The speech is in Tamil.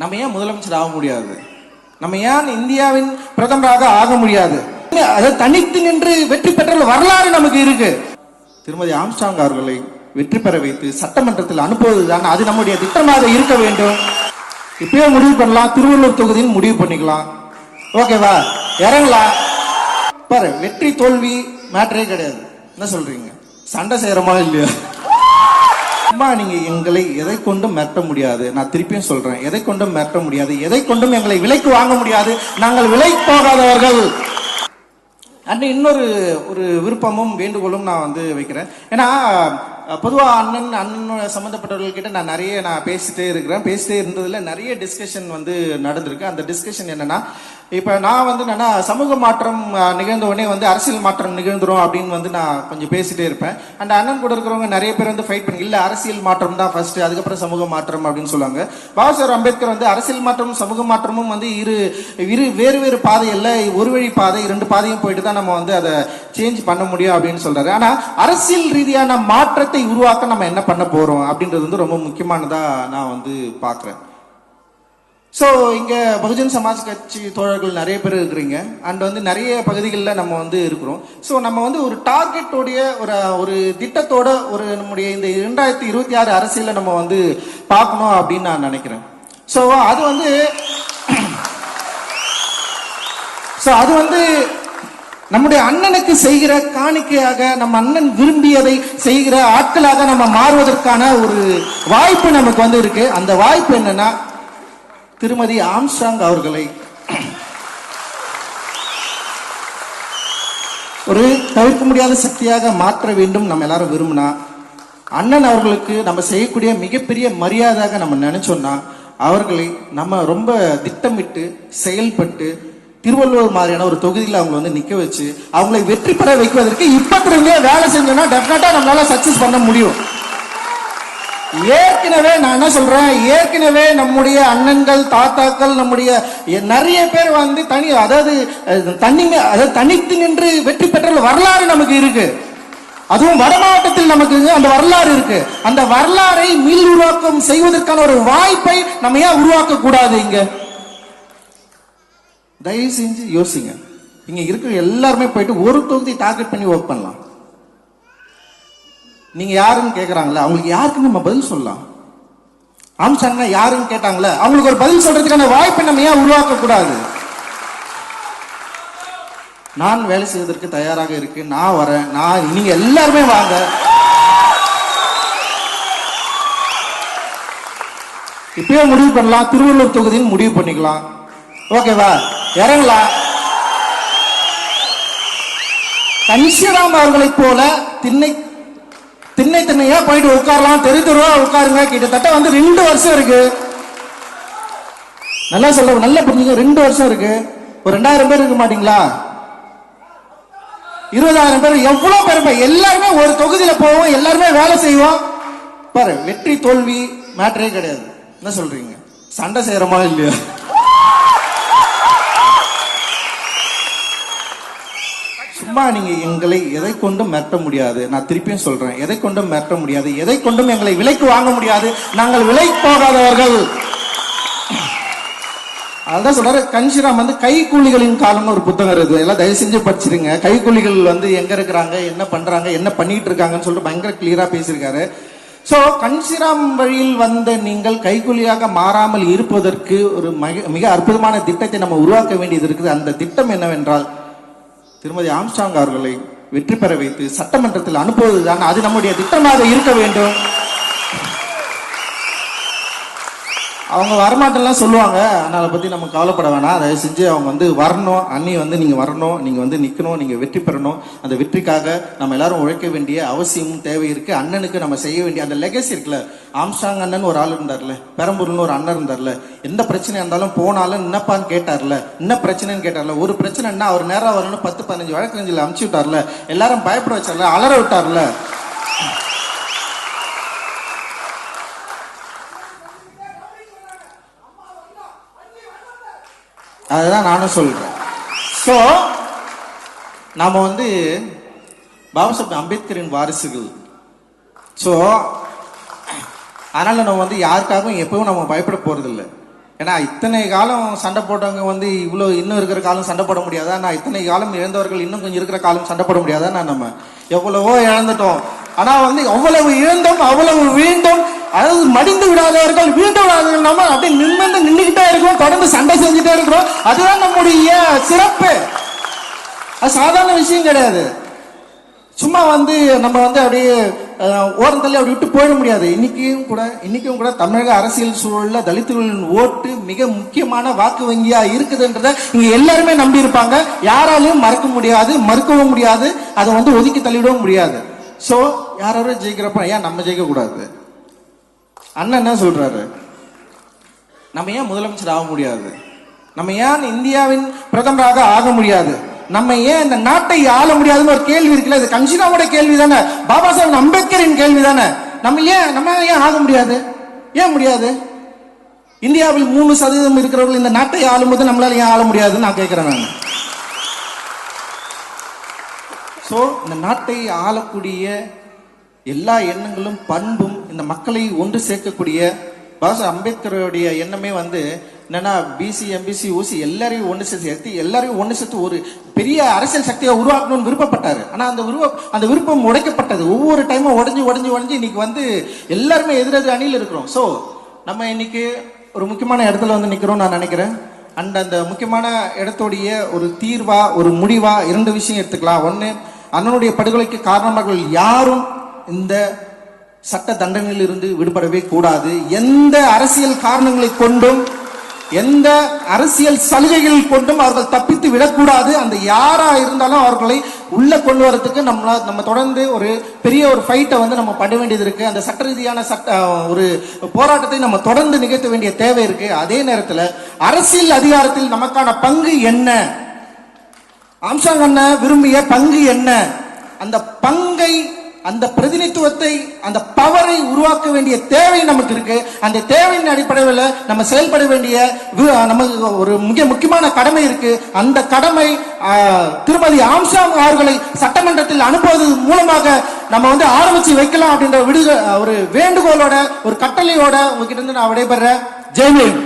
நம்ம ஏன் முதலமைச்சர் ஆக முடியாது? நம்ம ஏன் இந்தியாவின் பிரதமராக ஆக முடியாது? அதை தனித்து நின்று வெற்றி பெற்ற வரலாறு நமக்கு இருக்கு. திருமதி ஆம்ஸ்ட்ராங் அவர்களை வெற்றி பெற வைத்து சட்டமன்றத்தில் அனுப்புவதுதான் அது நம்முடைய திட்டமாக இருக்க வேண்டும். இப்பயே முடிவு பண்ணலாம், திருவள்ளூர் தொகுதியில் முடிவு பண்ணிக்கலாம். ஓகேவா? இறங்கலாம் பாரு. வெற்றி தோல்வி மேட்டரே கிடையாது. என்ன சொல்றீங்க? சண்டை செய்யறமா இல்லையா? நீங்க எங்களை எதை கொண்டும் மிரட்ட முடியாது. நான் திருப்பியும் சொல்றேன், எதை கொண்டும் மிரட்ட முடியாது, எதை கொண்டும் எங்களை விலைக்கு வாங்க முடியாது. நாங்கள் விலை போகாதவர்கள். அண்ட் இன்னொரு விருப்பமும் வேண்டுகோளும் நான் வைக்கிறேன். ஏன்னா பொதுவாக அண்ணன் சம்மந்தப்பட்டவர்கள்கிட்ட நான் நிறைய பேசிட்டே இருந்ததுல நிறைய டிஸ்கஷன் நடந்திருக்கு. அந்த டிஸ்கஷன் என்னன்னா, இப்போ நான் என்னன்னா சமூக மாற்றம் நிகழ்ந்த உடனே அரசியல் மாற்றம் நிகழ்ந்துரும் அப்படின்னு நான் கொஞ்சம் பேசிட்டே இருப்பேன். அந்த அண்ணன் கூட இருக்கிறவங்க நிறைய பேர் ஃபைட் பண்ணி, இல்லை அரசியல் மாற்றம் தான் ஃபர்ஸ்ட், அதுக்கப்புறம் சமூக மாற்றம் அப்படின்னு சொல்லுவாங்க. பாபாசாஹேப் அம்பேத்கர் அரசியல் மாற்றமும் சமூக மாற்றமும் இரு வேறு பாதை அல்ல, ஒரு வழி பாதை, இரண்டு பாதையும் போயிட்டு தான் நம்ம அதை சேஞ்ச் பண்ண முடியும் அப்படின்னு சொல்றாரு. ஆனா அரசியல் ரீதியான மாற்றத்தை உருவாக்க நம்ம என்ன பண்ண போறோம் அப்படின்றது ரொம்ப முக்கியமானதா நான் பாக்குறேன். ஸோ இங்க பகுஜன் சமாஜ் கட்சி தோழர்கள் நிறைய பேர் இருக்கிறீங்க. அண்ட் நிறைய பகுதிகளில் நம்ம இருக்கிறோம். ஸோ நம்ம ஒரு டார்கெட்டோடைய ஒரு திட்டத்தோட நம்முடைய இந்த 2026 அரசியலை நம்ம பார்க்கணும் அப்படின்னு நான் நினைக்கிறேன். ஸோ அது நம்முடைய அண்ணனுக்கு செய்கிற காணிக்கையாக, நம்ம அண்ணன் விரும்பியதை செய்கிற ஆட்களாக நம்ம மாறுவதற்கான ஒரு வாய்ப்பு நமக்கு இருக்கு. அந்த வாய்ப்பு என்னன்னா, திருமதி ஆம்ஸ்ட்ராங் அவர்களை ஒரு தவிர்க்க முடியாத சக்தியாக மாற்ற வேண்டும் நம்ம எல்லாரும் விரும்பினா, அண்ணன் அவர்களுக்கு நம்ம செய்யக்கூடிய மிகப்பெரிய மரியாதையாக நம்ம நினைச்சோம்னா, அவர்களை நம்ம ரொம்ப திட்டமிட்டு செயல்பட்டு திருவள்ளுவர் மாதிரியான ஒரு தொகுதியில் அவங்க நிக்க வச்சு அவங்களை வெற்றி பெற வைப்பதற்கு இப்பத்திலிருந்தே வேலை செஞ்சோம்னா டெஃபினட்டா நம்மளால சக்சஸ் பண்ண முடியும். ஏற்கனவே நான் என்ன சொல்றேன், ஏற்கனவே நம்முடைய அண்ணன்கள் தாத்தாக்கள் நம்முடைய நிறைய பேர் தனித்து நின்று வெற்றி பெற்ற வரலாறு நமக்கு இருக்கு. அதுவும் வட மாவட்டத்தில் நமக்கு அந்த வரலாறு இருக்கு. அந்த வரலாறை மீள் உருவாக்கம் செய்வதற்கான ஒரு வாய்ப்பை நம்ம ஏன் உருவாக்க கூடாது? இங்க தயவு செஞ்சு யோசிங்க. இங்க இருக்கிற எல்லாருமே போயிட்டு ஒரு தொகுதி டார்கெட் பண்ணி ஒர்க் பண்ணலாம். நீங்க யாருன்னு கேக்குறாங்களா, அவங்களுக்கு யாருக்கு நம்ம பதில் சொல்லலாம். ஆம்ஸ்ட்ராங்னா யாருன்னு கேட்டாங்களே, அவங்களுக்கு ஒரு பதில் சொல்றதுக்கான வாய்ப்பை நம்ம ஏன் உருவாக்க கூடாது? நான் வேலை செய்வதற்கு தயாராக இருக்கு, நான் வரேன், நீங்க எல்லாருமே வாங்க. இப்பயே முடிவு பண்ணலாம், திருவள்ளூர் தொகுதியில் முடிவு பண்ணிக்கலாம். ஓகேவா? இறங்கலாம். கன்ஷிராம் அவர்களை போல திண்ணையா போயிட்டு உட்காரலாம், தெருவா உட்காருங்க. கிட்டத்தட்ட 2 வருஷம் இருக்கு. நல்லா சொல்ல, நல்லா புரிஞ்சுங்க. 2 வருஷம் இருக்கு. ஒரு 2000 பேர் இருக்க மாட்டீங்களா? 20,000 பேர், எவ்வளவு பேர்? எல்லாருமே ஒரு தொகுதியில போவோம், எல்லாருமே வேலை செய்வோம். பாரு, வெற்றி தோல்வி மேட்டரே கிடையாது. என்ன சொல்றீங்க? சண்டை செய்யறமா இல்லையா? சும்மா நீங்க எங்களை எதை கொண்டும் மிரட்ட முடியாது. நான் திருப்பியும் சொல்றேன், எதை கொண்டும் மிரட்ட முடியாது, எதை கொண்டும் எங்களை விலைக்கு வாங்க முடியாது. நாங்கள் விலை போகாதவர்கள். அதான் சொல்றாரு கன்ஷிராம் கைக்கூலிகளின் காலம்னு ஒரு புத்தகம் இருக்கு. எல்லாம் தயவு செஞ்சு படிச்சிருங்க. கைக்கூலிகள் எங்க இருக்கிறாங்க, என்ன பண்றாங்க, என்ன பண்ணிட்டு இருக்காங்கன்னு சொல்லிட்டு பயங்கர கிளியரா பேசியிருக்காரு. சோ கன்ஷிராம் வழியில் நீங்கள் கைக்கூலியாக மாறாமல் இருப்பதற்கு ஒரு மிக அற்புதமான திட்டத்தை நம்ம உருவாக்க வேண்டியது இருக்குது. அந்த திட்டம் என்னவென்றால், திருமதி ஆம்ஸ்ட்ராங் அவர்களை வெற்றி பெற வைத்து சட்டமன்றத்தில் அனுப்புவதுதான் அது நம்முடைய திட்டமாக இருக்க வேண்டும். அவங்க வரமாட்டெல்லாம் சொல்லுவாங்க, அதனால பத்தி நம்ம கவலைப்பட வேணாம். தயவு செஞ்சு அவங்க வரணும். அண்ணி நீங்க வரணும், நீங்க நிக்கணும், நீங்க வெற்றி பெறணும். அந்த வெற்றிக்காக நம்ம எல்லாரும் உழைக்க வேண்டிய அவசியமும் தேவை இருக்கு. அண்ணனுக்கு நம்ம செய்ய வேண்டிய அந்த லெகசி இருக்குல்ல. ஆம்ஸ்ட்ராங் அண்ணன் ஒரு ஆள் இருந்தார்ல, பெரம்பூர்னு ஒரு அண்ணன் இருந்தார்ல, எந்த பிரச்சனையா இருந்தாலும் போனாலும் என்னப்பான்னு கேட்டார்ல, என்ன பிரச்சனைன்னு கேட்டார்ல. ஒரு பிரச்சனைன்னா அவர் நேரம் வரணும்னு 10-15 வழக்கறிஞர்கள் அமுச்சு விட்டார்ல, எல்லாரும் பயப்பட வச்சார்ல, அலற விட்டார்ல. அதுதான் நானும் சொல்றேன். ஸோ நாம பாபாசாஹேப் அம்பேத்கரின் வாரிசுகள். ஸோ அதனால நம்ம யாருக்காகவும் எப்பவும் நம்ம பயப்பட போறதில்லை. ஏன்னா இத்தனை காலம் சண்டை போட்டவங்க வந்து இவ்வளோ இன்னும் இருக்கிற காலம் சண்டை போட முடியாதா? நான் இத்தனை காலம் இழந்தவர்கள் இன்னும் கொஞ்சம் இருக்கிற காலம் சண்டை போட முடியாதா? நம்ம எவ்வளவோ இழந்துட்டோம். ஆனா வந்து அவ்வளவு இழந்தோம், அவ்வளவு வீழ்ந்தோம். அதாவது மடிந்து விடாதவர்கள் வீழ்ந்து விடாதவர்கள் நம்ம அப்படி நின்றுகிட்டே இருக்கிறோம், தொடர்ந்து சண்டை செஞ்சுட்டே இருக்கிறோம். அதுதான் நம்முடைய சிறப்பு. அது சாதாரண விஷயம் கிடையாது. சும்மா வந்து நம்ம வந்து அப்படியே ஓரத்தள்ளி அப்படி விட்டு போயிட முடியாது. இன்னைக்கும் கூட தமிழக அரசியல் சூழல்ல தலித்துகளின் ஓட்டு மிக முக்கியமான வாக்கு வங்கியா இருக்குதுன்றத இங்க எல்லாருமே நம்பி இருப்பாங்க. யாராலையும் மறக்க முடியாது, மறுக்கவும் முடியாது, அதை வந்து ஒதுக்கி தள்ளிவிடவும் முடியாது. சோ யாரும் ஜெயிக்கிறப்ப ஏன் நம்ம ஜெயிக்க கூடாது? அண்ணன் என்ன சொல்றாரு? நம்ம ஏன் முதலமைச்சர் ஆக முடியாது? நம்ம ஏன் இந்தியாவின் பிரதமராக ஆக முடியாது? நம்ம ஏன் இந்த நாட்டை ஆள முடியாதுன்னு ஒரு கேள்வி இருக்குல்ல, இது கன்சினாவோட கேள்வி தானே, பாபா சாஹேப் அம்பேத்கரின் கேள்வி தானே. நம்ம ஏன் ஆக முடியாது? ஏன் முடியாது? இந்தியாவில் 3% இருக்கிறவர்கள் இந்த நாட்டை ஆளும் போது நம்மளால ஏன் ஆள முடியாதுன்னு நான் கேட்கிறேன். நான் சோ இந்த நாட்டை ஆளக்கூடிய எல்லா எண்ணங்களும் பண்பும் இந்த மக்களை ஒன்று சேர்க்கக்கூடிய பாபா அம்பேத்கருடைய எண்ணமே வந்து என்னன்னா பிசி எம்பிசி ஓசி எல்லாரையும் ஒன்று சேர்த்து ஒரு பெரிய அரசியல் சக்தியை உருவாக்கணும்னு விருப்பப்பட்டாரு. ஆனா அந்த விருப்பம் உடைக்கப்பட்டது. ஒவ்வொரு டைமும் உடஞ்சு இன்னைக்கு வந்து எல்லாருமே எதிரெதிர் அணியில் இருக்கிறோம். சோ நம்ம இன்னைக்கு ஒரு முக்கியமான இடத்துல வந்து நிக்கிறோம் நான் நினைக்கிறேன். அந்த முக்கியமான இடத்துடைய ஒரு தீர்வா ஒரு முடிவா 2 விஷயம் எடுத்துக்கலாம். ஒண்ணு, அண்ணனுடைய படுகொலைக்கு காரணமாக யாரும் இந்த சட்ட தண்டனையில் இருந்து விடுபடவே கூடாது. எந்த அரசியல் காரணங்களை கொண்டும் எந்த அரசியல் சலுகைகள் கொண்டும் அவர்கள் தப்பித்து விடக்கூடாது. அந்த யாரா இருந்தாலும் அவர்களை உள்ள கொண்டு வரதுக்கு நம்ம தொடர்ந்து ஒரு பெரிய ஒரு ஃபைட்டை வந்து நம்ம பண்ண வேண்டியது இருக்கு. அந்த சட்ட ரீதியான ஒரு போராட்டத்தை நம்ம தொடர்ந்து நிகழ்த்த வேண்டிய தேவை இருக்கு. அதே நேரத்தில் அரசியல் அதிகாரத்தில் நமக்கான பங்கு என்ன, ஆம்ஸ்ட்ராங் அண்ணன் விரும்பிய பங்கு என்ன, அந்த பங்கை, அந்த பிரதிநிதித்துவத்தை, அந்த பவரை உருவாக்க வேண்டிய தேவை நமக்கு இருக்கு. அந்த தேவையின் அடிப்படையில் நம்ம செயல்பட வேண்டிய நமக்கு ஒரு மிக முக்கியமான கடமை இருக்கு. அந்த கடமை திருமதி ஆம்ஸ்ட்ராங் அவர்களை சட்டமன்றத்தில் அனுப்புவது மூலமாக நம்ம வந்து ஆரம்பிச்சு வைக்கலாம் அப்படின்ற ஒரு வேண்டுகோளோட ஒரு கட்டளையோட உங்ககிட்ட இருந்து நான் விடைபெறேன். ஜெய் ஹிந்த்.